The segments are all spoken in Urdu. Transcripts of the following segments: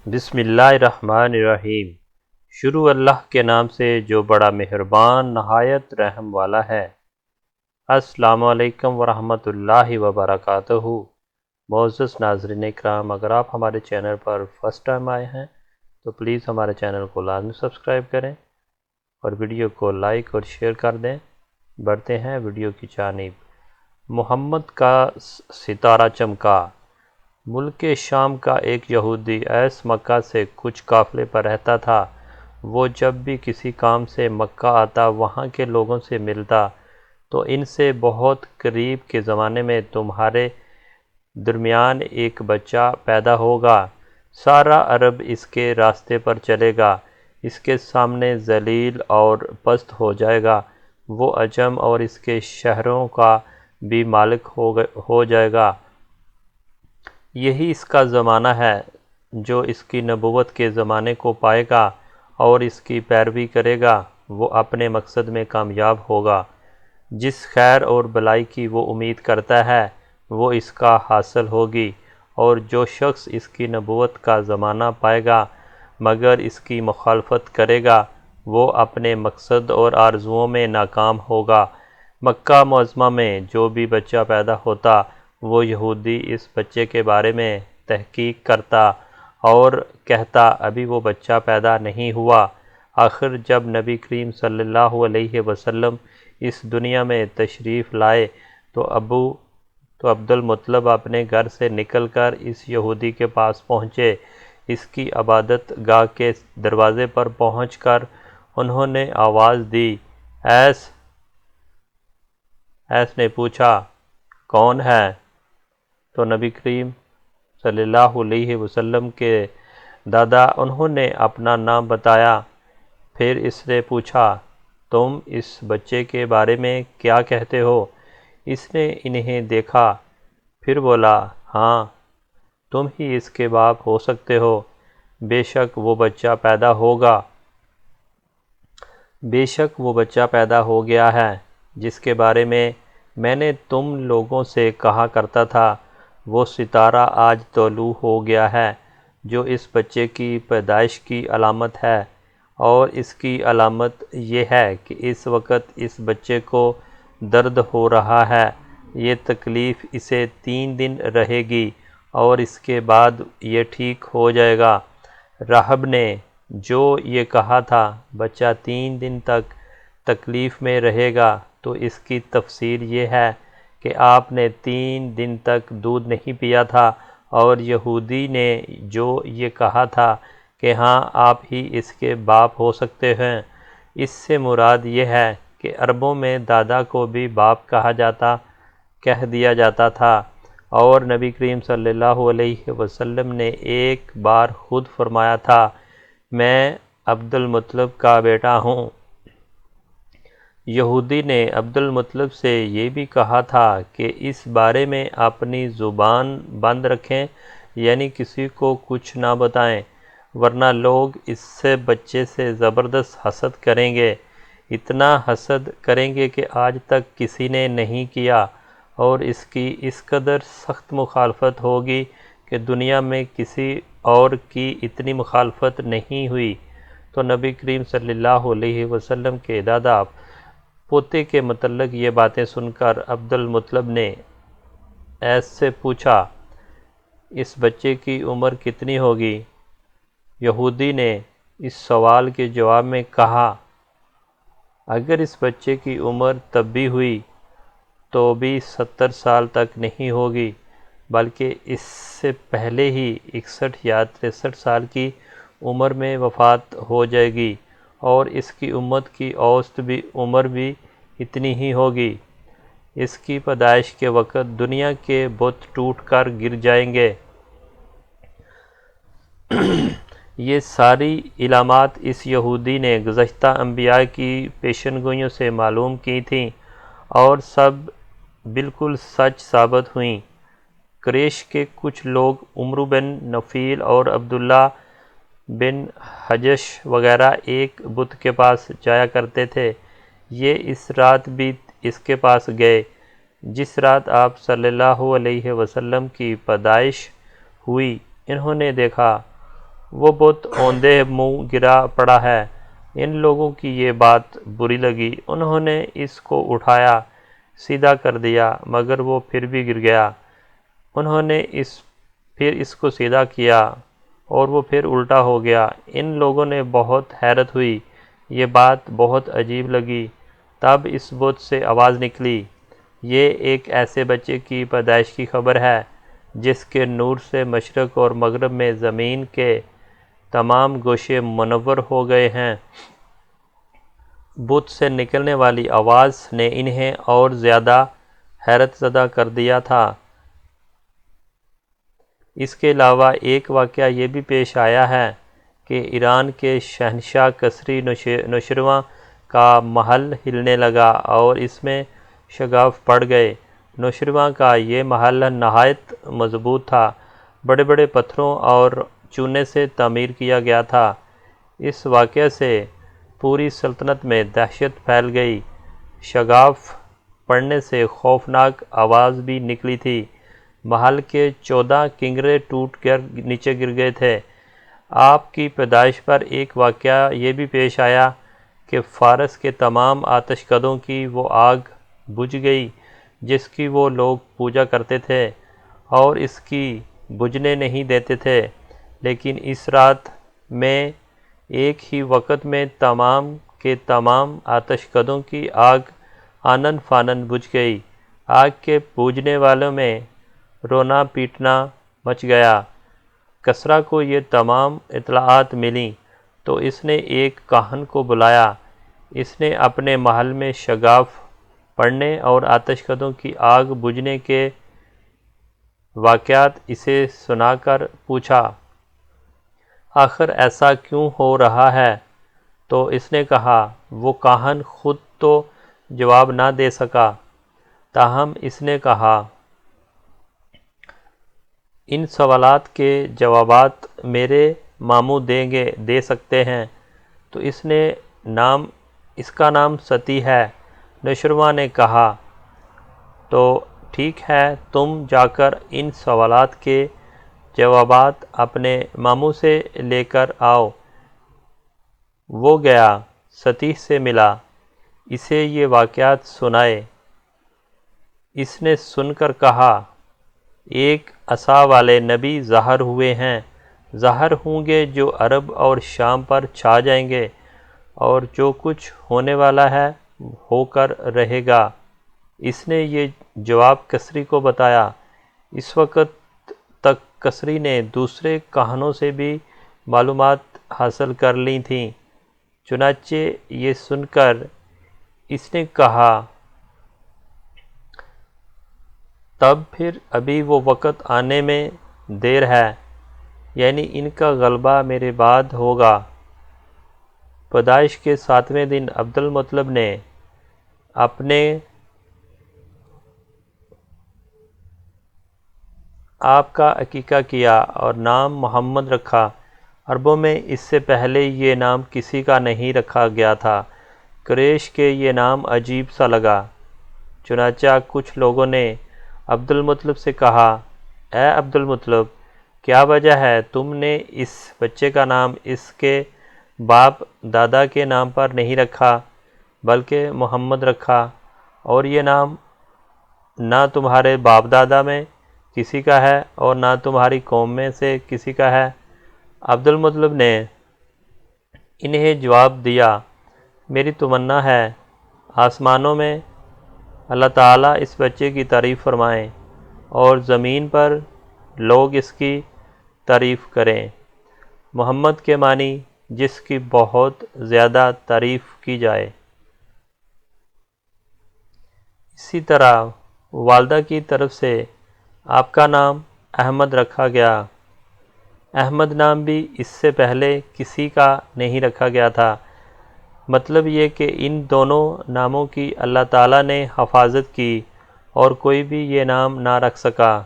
بسم اللہ الرحمن الرحیم۔ شروع اللہ کے نام سے جو بڑا مہربان نہایت رحم والا ہے۔ السلام علیکم ورحمۃ اللہ وبرکاتہ۔ معزز ناظرین اکرام، اگر آپ ہمارے چینل پر فرسٹ ٹائم آئے ہیں تو پلیز ہمارے چینل کو لازمی سبسکرائب کریں اور ویڈیو کو لائک اور شیئر کر دیں۔ بڑھتے ہیں ویڈیو کی جانب۔ محمد کا ستارہ چمکا۔ ملک شام کا ایک یہودی ایس مکہ سے کچھ قافلے پر رہتا تھا۔ وہ جب بھی کسی کام سے مکہ آتا وہاں کے لوگوں سے ملتا تو ان سے بہت قریب کے زمانے میں تمہارے درمیان ایک بچہ پیدا ہوگا، سارا عرب اس کے راستے پر چلے گا، اس کے سامنے ذلیل اور پست ہو جائے گا، وہ عجم اور اس کے شہروں کا بھی مالک ہو جائے گا۔ یہی اس کا زمانہ ہے۔ جو اس کی نبوت کے زمانے کو پائے گا اور اس کی پیروی کرے گا وہ اپنے مقصد میں کامیاب ہوگا۔ جس خیر اور بلائی کی وہ امید کرتا ہے وہ اس کا حاصل ہوگی، اور جو شخص اس کی نبوت کا زمانہ پائے گا مگر اس کی مخالفت کرے گا وہ اپنے مقصد اور آرزوؤں میں ناکام ہوگا۔ مکہ معظمہ میں جو بھی بچہ پیدا ہوتا وہ یہودی اس بچے کے بارے میں تحقیق کرتا اور کہتا ابھی وہ بچہ پیدا نہیں ہوا۔ آخر جب نبی کریم صلی اللہ علیہ وسلم اس دنیا میں تشریف لائے تو عبد المطلب اپنے گھر سے نکل کر اس یہودی کے پاس پہنچے۔ اس کی عبادت گاہ کے دروازے پر پہنچ کر انہوں نے آواز دی، ایس نے پوچھا، کون ہے؟ تو نبی کریم صلی اللہ علیہ وسلم کے دادا انہوں نے اپنا نام بتایا۔ پھر اس نے پوچھا، تم اس بچے کے بارے میں کیا کہتے ہو؟ اس نے انہیں دیکھا، پھر بولا، ہاں، تم ہی اس کے باپ ہو سکتے ہو۔ بے شک وہ بچہ پیدا ہو گیا ہے جس کے بارے میں نے تم لوگوں سے کہا کرتا تھا، وہ ستارہ آج طلوع ہو گیا ہے جو اس بچے کی پیدائش کی علامت ہے، اور اس کی علامت یہ ہے کہ اس وقت اس بچے کو درد ہو رہا ہے۔ یہ تکلیف اسے 3 دن رہے گی اور اس کے بعد یہ ٹھیک ہو جائے گا۔ راہب نے جو یہ کہا تھا بچہ 3 دن تک تکلیف میں رہے گا تو اس کی تفسیر یہ ہے کہ آپ نے 3 دن تک دودھ نہیں پیا تھا، اور یہودی نے جو یہ کہا تھا کہ ہاں آپ ہی اس کے باپ ہو سکتے ہیں، اس سے مراد یہ ہے کہ عربوں میں دادا کو بھی باپ کہہ دیا جاتا تھا، اور نبی کریم صلی اللہ علیہ وسلم نے ایک بار خود فرمایا تھا، میں عبد المطلب کا بیٹا ہوں۔ یہودی نے عبد المطلب سے یہ بھی کہا تھا کہ اس بارے میں اپنی زبان بند رکھیں، یعنی کسی کو کچھ نہ بتائیں، ورنہ لوگ اس بچے سے زبردست حسد کریں گے، اتنا حسد کریں گے کہ آج تک کسی نے نہیں کیا، اور اس کی اس قدر سخت مخالفت ہوگی کہ دنیا میں کسی اور کی اتنی مخالفت نہیں ہوئی۔ تو نبی کریم صلی اللہ علیہ وسلم کے دادا پوتے کے متعلق یہ باتیں سن کر عبد المطلب نے ایس سے پوچھا، اس بچے کی عمر کتنی ہوگی؟ یہودی نے اس سوال کے جواب میں کہا، اگر اس بچے کی عمر تب بھی ہوئی تو بھی 70 سال تک نہیں ہوگی، بلکہ اس سے پہلے ہی 61 یا 63 سال کی عمر میں وفات ہو جائے گی، اور اس کی امت کی اوسط عمر بھی اتنی ہی ہوگی۔ اس کی پیدائش کے وقت دنیا کے بت ٹوٹ کر گر جائیں گے۔ یہ ساری علامات اس یہودی نے گزشتہ انبیاء کی پیشن گوئیوں سے معلوم کی تھیں، اور سب بالکل سچ ثابت ہوئیں۔ قریش کے کچھ لوگ عمرو بن نفیل اور عبداللہ بن حجش وغیرہ ایک بت کے پاس جایا کرتے تھے، یہ اس رات بھی اس کے پاس گئے جس رات آپ صلی اللہ علیہ وسلم کی پیدائش ہوئی۔ انہوں نے دیکھا وہ بت اوندے منہ گرا پڑا ہے۔ ان لوگوں کی یہ بات بری لگی، انہوں نے اس کو اٹھایا، سیدھا کر دیا، مگر وہ پھر بھی گر گیا۔ انہوں نے پھر اس کو سیدھا کیا اور وہ پھر الٹا ہو گیا۔ ان لوگوں نے بہت حیرت ہوئی، یہ بات بہت عجیب لگی۔ تب اس بت سے آواز نکلی، یہ ایک ایسے بچے کی پیدائش کی خبر ہے جس کے نور سے مشرق اور مغرب میں زمین کے تمام گوشے منور ہو گئے ہیں۔ بت سے نکلنے والی آواز نے انہیں اور زیادہ حیرت زدہ کر دیا تھا۔ اس کے علاوہ ایک واقعہ یہ بھی پیش آیا ہے کہ ایران کے شہنشاہ کسری نوشیروان کا محل ہلنے لگا اور اس میں شگاف پڑ گئے۔ نوشیروان کا یہ محل نہایت مضبوط تھا، بڑے بڑے پتھروں اور چونے سے تعمیر کیا گیا تھا۔ اس واقعے سے پوری سلطنت میں دہشت پھیل گئی۔ شگاف پڑنے سے خوفناک آواز بھی نکلی تھی۔ محل کے 14 کنگرے ٹوٹ کر نیچے گر گئے تھے۔ آپ کی پیدائش پر ایک واقعہ یہ بھی پیش آیا کہ فارس کے تمام آتش کدوں کی وہ آگ بجھ گئی جس کی وہ لوگ پوجا کرتے تھے اور اس کی بجھنے نہیں دیتے تھے، لیکن اس رات میں ایک ہی وقت میں تمام کے تمام آتش کدوں کی آگ آنن فانن بجھ گئی۔ آگ کے بجھنے والوں میں رونا پیٹنا مچ گیا۔ کسریٰ کو یہ تمام اطلاعات ملیں تو اس نے ایک کاہن کو بلایا۔ اس نے اپنے محل میں شگاف پڑنے اور آتش کدوں کی آگ بجھنے کے واقعات اسے سنا کر پوچھا، آخر ایسا کیوں ہو رہا ہے؟ تو اس نے کہا، وہ کاہن خود تو جواب نہ دے سکا، تاہم اس نے کہا، ان سوالات کے جوابات میرے ماموں دے سکتے ہیں۔ تو اس کا نام ستی ہے۔ نوشیروان نے کہا، تو ٹھیک ہے، تم جا کر ان سوالات کے جوابات اپنے ماموں سے لے کر آؤ۔ وہ گیا، ستی سے ملا، اسے یہ واقعات سنائے۔ اس نے سن کر کہا، ایک عصا والے نبی ظاہر ہوئے ہیں، ظاہر ہوں گے جو عرب اور شام پر چھا جائیں گے، اور جو کچھ ہونے والا ہے ہو کر رہے گا۔ اس نے یہ جواب کسری کو بتایا۔ اس وقت تک کسری نے دوسرے کاہنوں سے بھی معلومات حاصل کر لی تھیں، چنانچہ یہ سن کر اس نے کہا، تب پھر ابھی وہ وقت آنے میں دیر ہے، یعنی ان کا غلبہ میرے بعد ہوگا۔ پیدائش کے 7ویں دن عبد المطلب نے اپنے آپ کا عقیقہ کیا اور نام محمد رکھا۔ عربوں میں اس سے پہلے یہ نام کسی کا نہیں رکھا گیا تھا۔ قریش کے یہ نام عجیب سا لگا، چنانچہ کچھ لوگوں نے عبد المطلب سے کہا، اے عبد المطلب، کیا وجہ ہے تم نے اس بچے کا نام اس کے باپ دادا کے نام پر نہیں رکھا بلکہ محمد رکھا، اور یہ نام نہ تمہارے باپ دادا میں کسی کا ہے اور نہ تمہاری قوم میں سے کسی کا ہے؟ عبد المطلب نے انہیں جواب دیا، میری تمنا ہے آسمانوں میں اللہ تعالیٰ اس بچے کی تعریف فرمائیں اور زمین پر لوگ اس کی تعریف کریں۔ محمد کے معنی جس کی بہت زیادہ تعریف کی جائے۔ اسی طرح والدہ کی طرف سے آپ کا نام احمد رکھا گیا۔ احمد نام بھی اس سے پہلے کسی کا نہیں رکھا گیا تھا۔ مطلب یہ کہ ان دونوں ناموں کی اللہ تعالیٰ نے حفاظت کی اور کوئی بھی یہ نام نہ رکھ سکا۔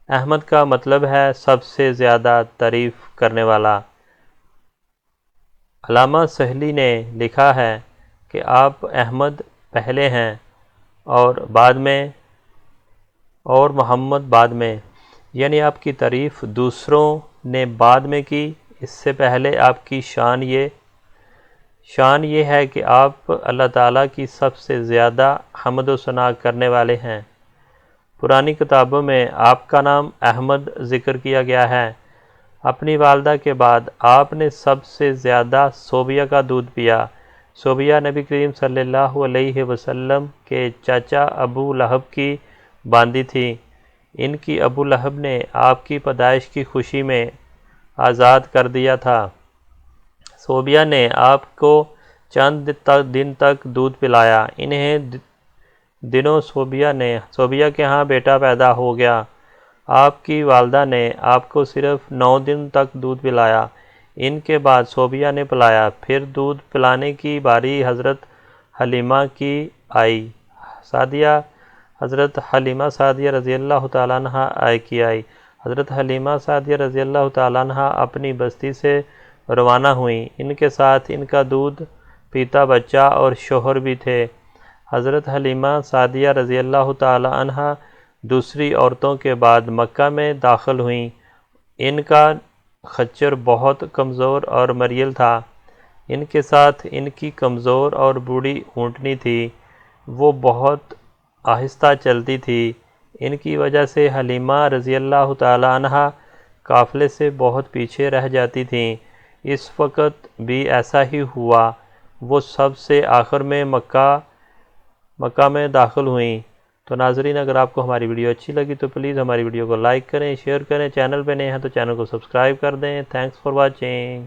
احمد کا مطلب ہے سب سے زیادہ تعریف کرنے والا۔ علامہ سہلی نے لکھا ہے کہ آپ احمد پہلے ہیں اور محمد بعد میں، یعنی آپ کی تعریف دوسروں نے بعد میں کی، اس سے پہلے آپ کی شان یہ ہے کہ آپ اللہ تعالیٰ کی سب سے زیادہ حمد و ثنا کرنے والے ہیں۔ پرانی کتابوں میں آپ کا نام احمد ذکر کیا گیا ہے۔ اپنی والدہ کے بعد آپ نے سب سے زیادہ صوبیہ کا دودھ پیا۔ صوبیہ نبی کریم صلی اللہ علیہ وسلم کے چاچا ابو لہب کی باندی تھی۔ ان کی ابو لہب نے آپ کی پیدائش کی خوشی میں آزاد کر دیا تھا۔ صوبیہ نے آپ کو چند دن تک دودھ پلایا۔ انہیں دنوں صوبیہ کے ہاں بیٹا پیدا ہو گیا۔ آپ کی والدہ نے آپ کو صرف 9 دن تک دودھ پلایا۔ ان کے بعد صوبیہ نے پلایا۔ پھر دودھ پلانے کی باری حضرت حلیمہ کی آئی۔ حضرت حلیمہ سعدیہ رضی اللہ تعالیٰ عنہ کی آئی۔ حضرت حلیمہ سعدیہ رضی اللہ تعالیٰ عنہ اپنی بستی سے روانہ ہوئیں۔ ان کے ساتھ ان کا دودھ پیتا بچہ اور شوہر بھی تھے۔ حضرت حلیمہ سعدیہ رضی اللہ تعالیٰ عنہ دوسری عورتوں کے بعد مکہ میں داخل ہوئیں۔ ان کا خچر بہت کمزور اور مریل تھا۔ ان کے ساتھ ان کی کمزور اور بوڑھی اونٹنی تھی۔ وہ بہت آہستہ چلتی تھی۔ ان کی وجہ سے حلیمہ رضی اللہ تعالیٰ عنہ قافلے سے بہت پیچھے رہ جاتی تھیں۔ اس وقت بھی ایسا ہی ہوا۔ وہ سب سے آخر میں مکہ میں داخل ہوئیں۔ تو ناظرین، اگر آپ کو ہماری ویڈیو اچھی لگی تو پلیز ہماری ویڈیو کو لائک کریں، شیئر کریں، چینل پہ نئے ہیں تو چینل کو سبسکرائب کر دیں۔ Thanks for watching.